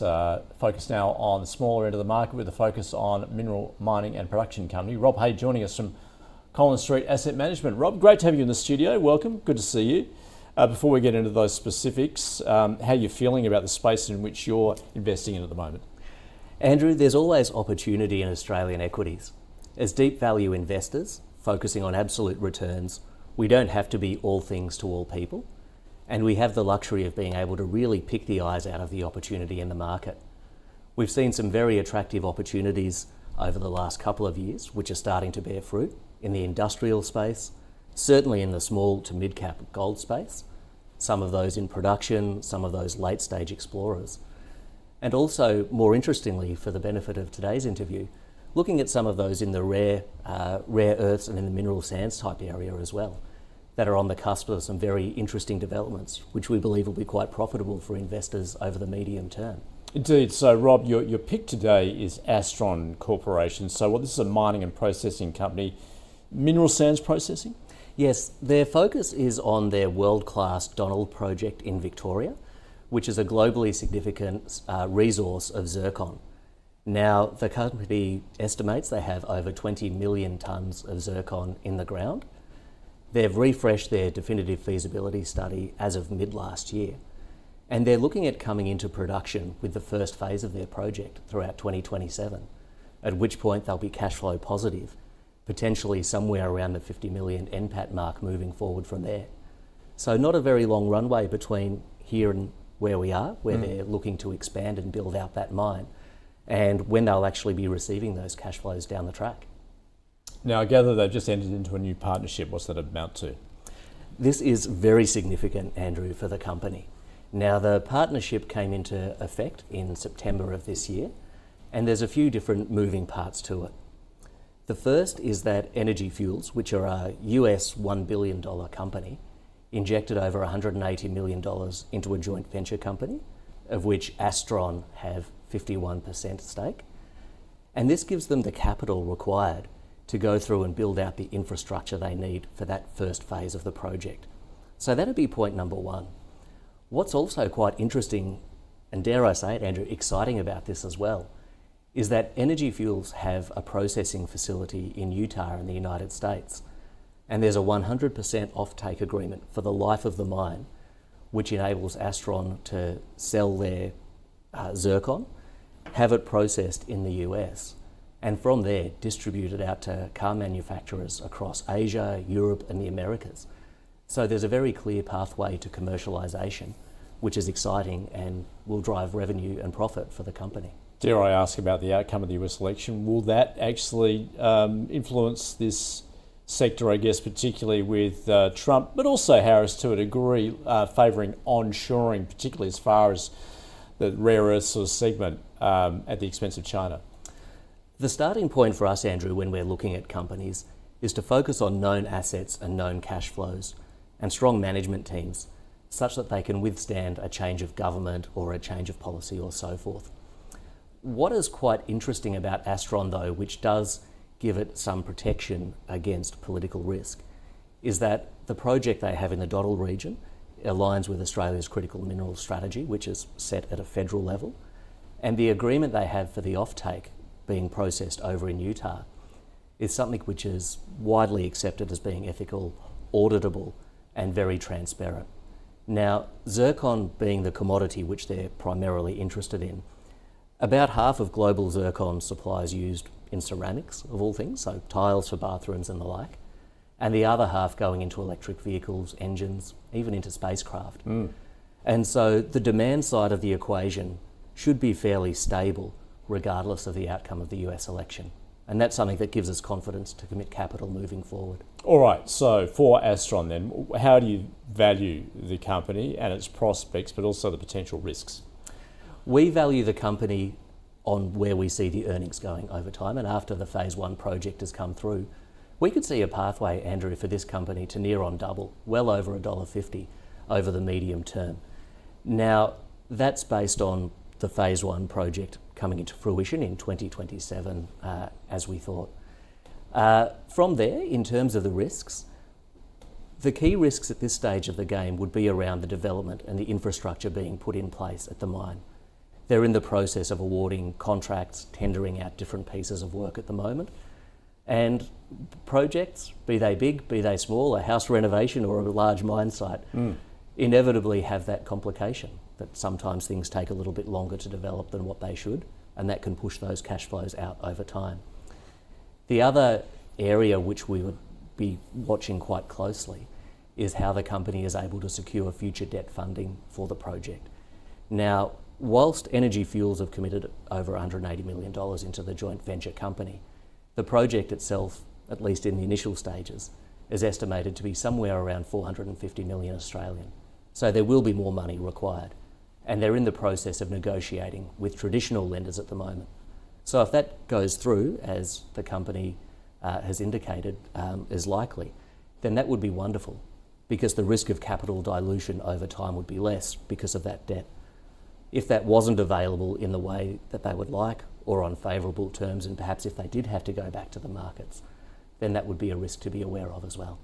focus now on the smaller end of the market with a focus on mineral mining and production company. Rob Hay joining us from Collins Street Asset Management. Rob, great to have you in the studio. Welcome. Good to see you. Before we get into those specifics, how are you feeling about the space in which you're investing in at the moment? Andrew, there's always opportunity in Australian equities. As deep value investors, focusing on absolute returns, we don't have to be all things to all people, and we have the luxury of being able to really pick the eyes out of the opportunity in the market. We've seen some very attractive opportunities over the last couple of years, which are starting to bear fruit in the industrial space, certainly in the small to mid-cap gold space, some of those in production, some of those late-stage explorers. And also, more interestingly, for the benefit of today's interview, looking at some of those in the rare earths and in the mineral sands type area as well, that are on the cusp of some very interesting developments, which we believe will be quite profitable for investors over the medium term. Indeed. So, Rob, your pick today is Astron Corporation. So, this is a mining and processing company, mineral sands processing? Yes, their focus is on their world-class Donald project in Victoria, which is a globally significant resource of zircon. Now, the company estimates they have over 20 million tonnes of zircon in the ground. They've refreshed their definitive feasibility study as of mid-last year, and they're looking at coming into production with the first phase of their project throughout 2027, at which point they'll be cash flow positive, potentially somewhere around the 50 million NPAT mark moving forward from there. So not a very long runway between here and where we are, where they're looking to expand and build out that mine, and when they'll actually be receiving those cash flows down the track. Now, I gather they've just entered into a new partnership. What's that amount to? This is very significant, Andrew, for the company. Now, the partnership came into effect in September of this year, and there's a few different moving parts to it. The first is that Energy Fuels, which are a US $1 billion company, injected over $180 million into a joint venture company, of which Astron have 51% stake. And this gives them the capital required to go through and build out the infrastructure they need for that first phase of the project. So that'd be point number one. What's also quite interesting, and dare I say it, Andrew, exciting about this as well, is that Energy Fuels have a processing facility in Utah in the United States. And there's a 100% offtake agreement for the life of the mine, which enables Astron to sell their zircon, have it processed in the US, and from there distribute it out to car manufacturers across Asia, Europe and the Americas. So there's a very clear pathway to commercialisation, which is exciting and will drive revenue and profit for the company. Dare I ask about the outcome of the US election? Will that actually influence this sector, I guess, particularly with Trump, but also Harris to a degree, favouring onshoring, particularly as far as the rare earth sort of segment at the expense of China? The starting point for us, Andrew, when we're looking at companies is to focus on known assets and known cash flows and strong management teams such that they can withstand a change of government or a change of policy or so forth. What is quite interesting about Astron, though, which does give it some protection against political risk, is that the project they have in the Donald region aligns with Australia's critical mineral strategy, which is set at a federal level, and the agreement they have for the offtake being processed over in Utah is something which is widely accepted as being ethical, auditable, and very transparent. Now, zircon being the commodity which they're primarily interested in, about half of global zircon supply is used in ceramics, of all things, so tiles for bathrooms and the like, and the other half going into electric vehicles, engines, even into spacecraft. And so the demand side of the equation should be fairly stable regardless of the outcome of the US election. And that's something that gives us confidence to commit capital moving forward. All right, so for Astron then, how do you value the company and its prospects, but also the potential risks? We value the company on where we see the earnings going over time, and after the phase one project has come through, we could see a pathway, Andrew, for this company to near on double, well over $1.50 over the medium term. Now, that's based on the phase one project coming into fruition in 2027, as we thought. From there, in terms of the risks, the key risks at this stage of the game would be around the development and the infrastructure being put in place at the mine. They're in the process of awarding contracts, tendering out different pieces of work at the moment. And projects, be they big, be they small, a house renovation or a large mine site, inevitably have that complication, that sometimes things take a little bit longer to develop than what they should, and that can push those cash flows out over time. The other area which we would be watching quite closely is how the company is able to secure future debt funding for the project. Now, whilst Energy Fuels have committed over $180 million into the joint venture company, the project itself, at least in the initial stages, is estimated to be somewhere around 450 million Australian. So there will be more money required. And they're in the process of negotiating with traditional lenders at the moment. So if that goes through, as the company has indicated is likely, then that would be wonderful, because the risk of capital dilution over time would be less because of that debt. If that wasn't available in the way that they would like, or on favourable terms, and perhaps if they did have to go back to the markets, then that would be a risk to be aware of as well.